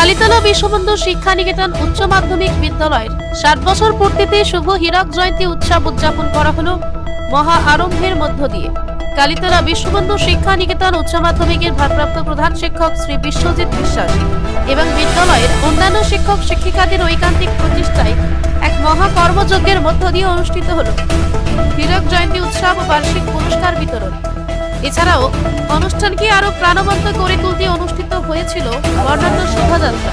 কালীতলা বিশ্ববন্ধু শিক্ষা নিকেতন উচ্চ মাধ্যমিক বিদ্যালয়ের 60 বছর পূর্তিতে শুভ হীরক জয়ন্তী উৎসব উদযাপন করা হলো মহা আরম্ভের মধ্য দিয়ে। কালীতলা বিশ্ববন্ধু শিক্ষা নিকেতন উচ্চ মাধ্যমিকের ভারপ্রাপ্ত প্রধান শিক্ষক শ্রী বিশ্বজিৎ বিশ্বাস এবং বিদ্যালয়ের অন্যান্য শিক্ষক শিক্ষিকাদের ঐকান্তিক প্রচেষ্টায় এক মহা কর্মযজ্ঞের মধ্য দিয়ে অনুষ্ঠিত হলো হীরক জয়ন্তী উৎসব ও বার্ষিক পুরস্কার বিতরণ। এছাড়াও অনুষ্ঠানকে আরো প্রাণবন্ত করে তুলতে অনুষ্ঠিত হয়েছিল বর্ণাঢ্য শোভাযাত্রা।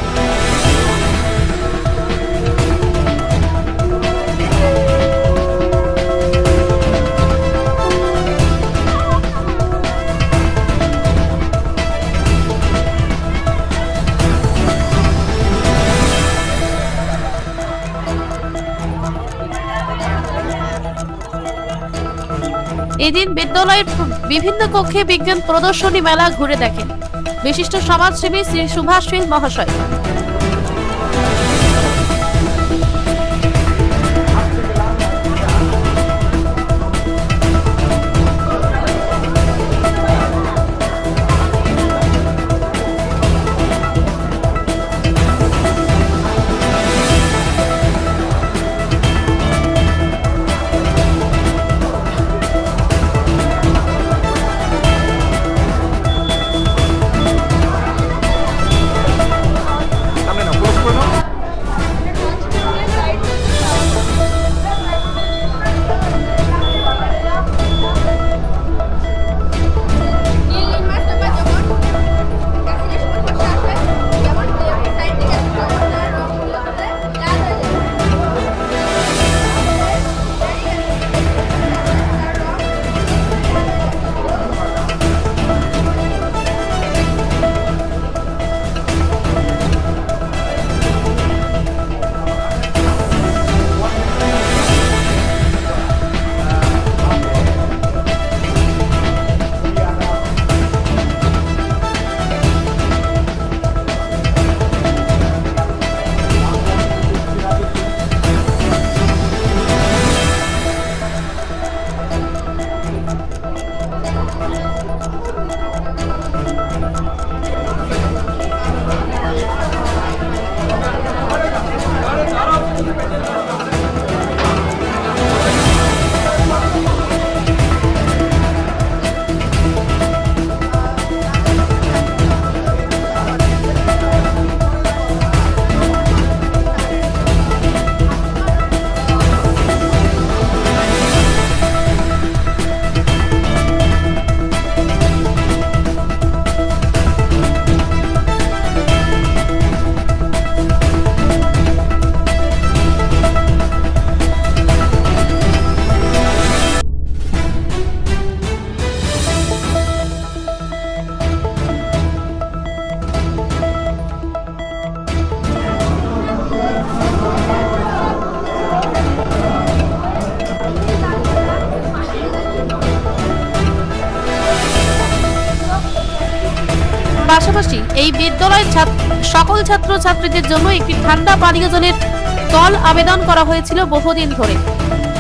এদিন বিদ্যালয়ের বিভিন্ন কক্ষে বিজ্ঞান প্রদর্শনী মেলা ঘুরে দেখেন বিশিষ্ট সমাজসেবী শ্রী সুভাষশীল মহাশয়। পাশাপাশি এই বিদ্যালয়ের সকল ছাত্রছাত্রীদের জন্য একটি ঠান্ডা পানীয় জলের কল আবেদন করা হয়েছিল বহুদিন ধরে।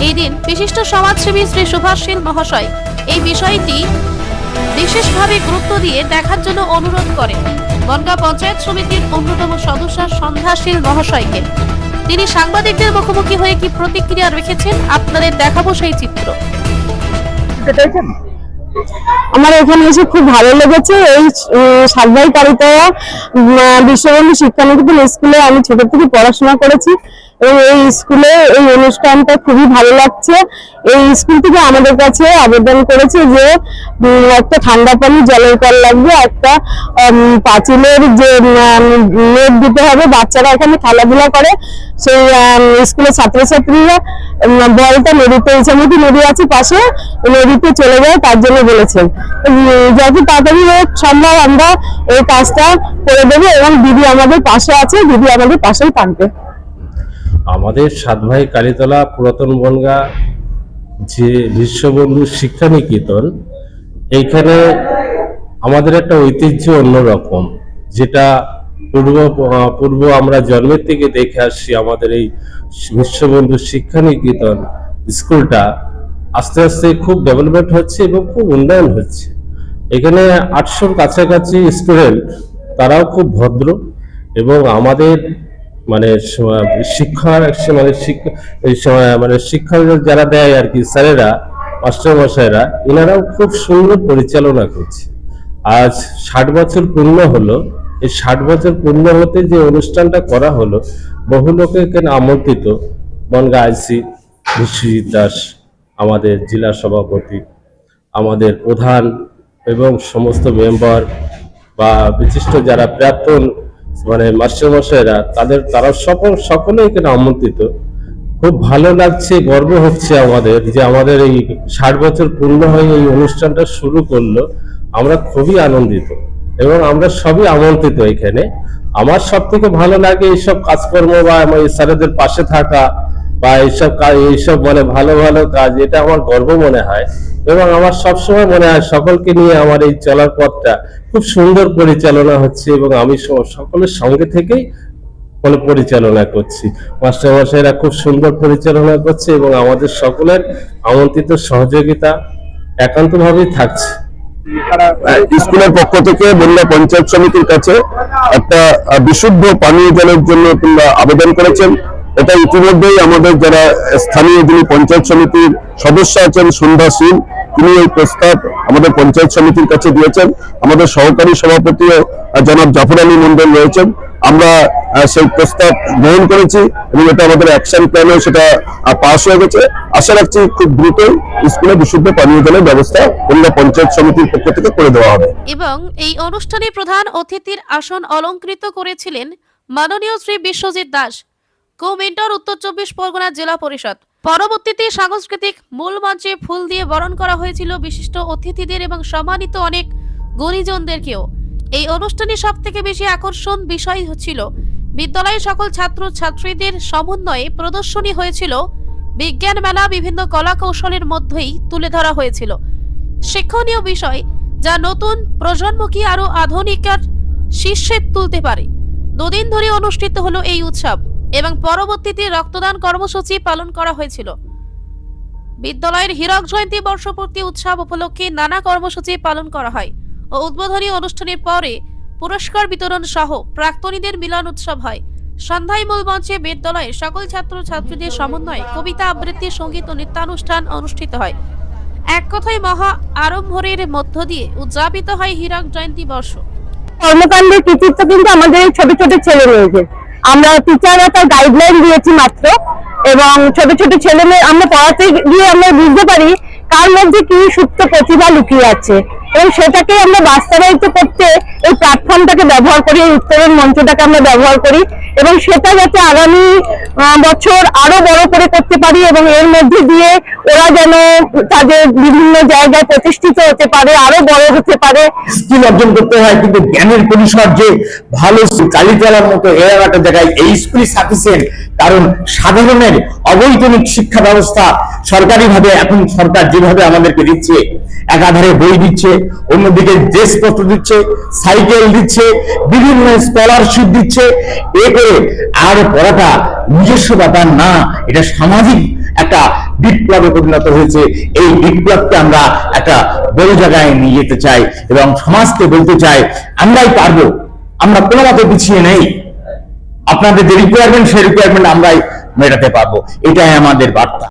এই দিন বিশিষ্ট সমাজসেবী শ্রী সুভাষশীল মহাশয় এই বিষয়টি বিশেষভাবে গুরুত্ব দিয়ে দেখার জন্য অনুরোধ করেন বনগাঁ পঞ্চায়েত সমিতির অন্যতম সদস্য সন্ধ্যাশীল মহাশয়কে। তিনি সাংবাদিকদের মুখোমুখি হয়ে কি প্রতিক্রিয়া রেখেছেন আপনাদের দেখাবো সেই চিত্র। আমার এখানে এসে খুব ভালো লেগেছে। এই সাতবাই কালীতলা বিশ্ববন্ধু শিক্ষা নিকেতন স্কুলে আমি ছোট থেকে পড়াশোনা করেছি এবং এই স্কুলে এই অনুষ্ঠানটা খুবই ভালো লাগছে। এই স্কুল থেকে আমাদের কাছে আবেদন করেছে যে একটা ঠান্ডা পানি জলের কল লাগবে, একটা পাঁচিলের যে নেট দিতে হবে, বাচ্চারা এখানে খেলাধুলা করে সেই স্কুলের ছাত্রছাত্রীরা বলটা নদীতে ইছামতি নদী আছে পাশে, নদীতে চলে যায়, তার জন্য বলেছেন যত তাড়াতাড়ি সম্ভব আমরা এই কাজটা করে দেবো এবং দিদি আমাদের পাশে আছে, দিদি আমাদের পাশেই থাকবে। আমাদের সাতভাই কালীতলা পুরাতন বনগাঁ যে বিশ্ববন্ধু শিক্ষা নিকেতন, এইখানে আমাদের একটা ঐতিহ্য অন্যরকম, যেটা পূর্ব আমরা জন্মের থেকে দেখে আসছি। আমাদের এই বিশ্ববন্ধু শিক্ষা নিকেতন স্কুলটা আস্তে আস্তে খুব ডেভেলপমেন্ট হচ্ছে এবং খুব উন্নয়ন হচ্ছে। এখানে 800-র কাছাকাছি স্টুডেন্ট, তারাও খুব ভদ্র এবং আমাদের মানে শিক্ষার মানে শিক্ষা যারা দেয় আর কি, স্যারেরা, মাস্টারমশাইরা, এনারাও খুব সুন্দর পরিচালনা করছে। আজ 60 বছর পূর্ণ হলো। এই 60 বছর পূর্ণ হতে যে অনুষ্ঠানটা করা হলো, বহু লোকে এখানে আমন্ত্রিত। বনগাঁ আইসি বিশ্বজিৎ দাস, আমাদের জেলা সভাপতি, আমাদের প্রধান এবং সমস্ত মেম্বার বা বিশিষ্ট যারা প্রাক্তন মানে মাস্টারমশাইরা, তারা সকলে এখানে আমন্ত্রিত। খুব ভালো লাগছে, গর্ব হচ্ছে আমাদের যে আমাদের এই 60 বছর পূর্ণ হয়ে এই অনুষ্ঠানটা শুরু করলো। আমরা খুবই আনন্দিত এবং আমরা সবই আমন্ত্রিত এখানে। আমার সব থেকে ভালো লাগে এইসব কাজকর্ম বা আমার স্যারেদের পাশে থাকা বা এইসব মানে ভালো ভালো কাজ, এটা আমার গর্ব মনে হয়। এবং আমার সবসময় মনে হয় সকলকে নিয়ে আমার এই চলার পথটা খুব সুন্দর পরিচালনা হচ্ছে এবং আমি সকলের সঙ্গে থেকেই মানে পরিচালনা করছি। মাস্টারমশাইরা খুব সুন্দর পরিচালনা করছে এবং আমাদের সকলের আমন্ত্রিত সহযোগিতা একান্তভাবেই থাকছে। স্কুলের পক্ষ থেকে বনগাঁ পঞ্চায়েত সমিতির কাছে একটা বিশুদ্ধ পানীয় জলের জন্য তোমরা আবেদন করেছেন। এটা ইতিমধ্যেই আমাদের যারা স্থানীয় যিনি পঞ্চায়েত সমিতির সদস্য আছেন সন্ধ্যা সিং, তিনি এই প্রস্তাব আমাদের পঞ্চায়েত সমিতির কাছে দিয়েছেন। আমাদের সহকারী সভাপতিও জনাব জাফর আলী মন্ডল রয়েছেন। আমরা সেই প্রস্তাব গ্রহণ করেছি এবং এটা আমাদের অ্যাকশন প্ল্যানেও সেটা পাস হয়ে গেছে। আশা রাখছি খুব দ্রুতই স্কুলে বিশুদ্ধ পানীয় জলের ব্যবস্থা বনগাঁ পঞ্চায়েত সমিতির পক্ষ থেকে করে দেওয়া হবে। এবং এই অনুষ্ঠানে প্রধান অতিথির আসন অলংকৃত করেছিলেন মাননীয় শ্রী বিশ্বজিৎ দাস, কো-মেন্টর, উত্তর 24 পরগনা জেলা পরিষদ। পরবর্তীতে সাংস্কৃতিক মূল মঞ্চে ফুল দিয়ে বরণ করা হয়েছিল বিশিষ্ট অতিথিদের এবং সম্মানিত অনেক গুণীজনদেরকেও। এই অনুষ্ঠানে সব থেকে বেশি আকর্ষণ বিষয় ছিল বিদ্যালয়ের সকল ছাত্র ছাত্রীদের সমন্বয়ে প্রদর্শনী হয়েছিল বিজ্ঞান মেলা, বিভিন্ন কলা কৌশলের মধ্যেই তুলে ধরা হয়েছিল শিক্ষণীয় বিষয়, যা নতুন প্রজন্মকে আরো আধুনিকার শীর্ষে তুলতে পারে। দুদিন ধরে অনুষ্ঠিত হলো এই উৎসব এবং পরবর্তীতে রক্তদান কর্মসূচি পালন করা হয়েছিল। বিদ্যালয়ের হীরক জয়ন্তী বর্ষপূর্তি উৎসব উপলক্ষে নানা কর্মসূচি পালন করা হয় ও উদ্বোধনী অনুষ্ঠানের পরে পুরস্কার বিতরণ সহ প্রাক্তনীদের মিলন উৎসব হয়। সন্ধ্যায় মূল মঞ্চে বিদ্যালয়ের সকল ছাত্র ছাত্রীদের সমন্বয়ে কবিতা আবৃত্তি, সঙ্গীত ও নৃত্যানুষ্ঠান অনুষ্ঠিত হয়। এক কথায় মহা আড়ম্বরের মধ্য দিয়ে উদযাপিত হয় হীরক জয়ন্তী বর্ষ। কর্মকাণ্ডের কৃতিত্ব কিন্তু আমাদের এই ছোট ছোট ছেলে মেয়েদের। আমরা টিচাররা তার গাইডলাইন দিয়েছি মাত্র, এবং ছোট ছোট ছেলে মেয়ে আমরা পড়াতে গিয়ে আমরা বুঝতে পারি কার মধ্যে কি সুপ্ত প্রতিভা লুকিয়ে আছে, এবং সেটাকে আমরা বাস্তবায়িত করতে এই প্ল্যাটফর্মটাকে ব্যবহার করি, এই উত্তরণ মঞ্চটাকে আমরা ব্যবহার করি, এবং সেটা যাতে আগামী বছর আরো বড় করে করতে পারি এবং এর মধ্যে দিয়ে ওরা যেন তাদের বিভিন্ন জায়গায় প্রতিষ্ঠিত হতে পারে, আরো বড় হতে পারে। স্কিল অর্জন করতে হয়, কিন্তু জ্ঞানের পরিসর যে ভালো কালিতলার মতো এর একটা জায়গায় এই স্কুলই সাফিসিয়েন্ট। কারণ সাধারণের অবৈতনিক শিক্ষা ব্যবস্থা সরকারিভাবে এখন সরকার যেভাবে আমাদেরকে দিচ্ছে, একাধারে বই দিচ্ছে, অন্যদিকে ড্রেসপত্র দিচ্ছে, সাইকেল দিচ্ছে, বিভিন্ন স্কলারশিপ দিচ্ছে, এ করে আর পড়াটা নিজস্ব ব্যাপার না, এটা সামাজিক একটা বিপ্লবে পরিণত হয়েছে। এই বিপ্লবকে আমরা একটা বড় জায়গায় নিয়ে যেতে চাই এবং সমাজকে বলতে চাই আমরাই পারবো, আমরা কোনো মতে পিছিয়ে নেই, আপনাদের যে রিকোয়ারমেন্ট সেই রিকোয়ারমেন্ট আমরাই মেটাতে পারবো। এটাই আমাদের বার্তা।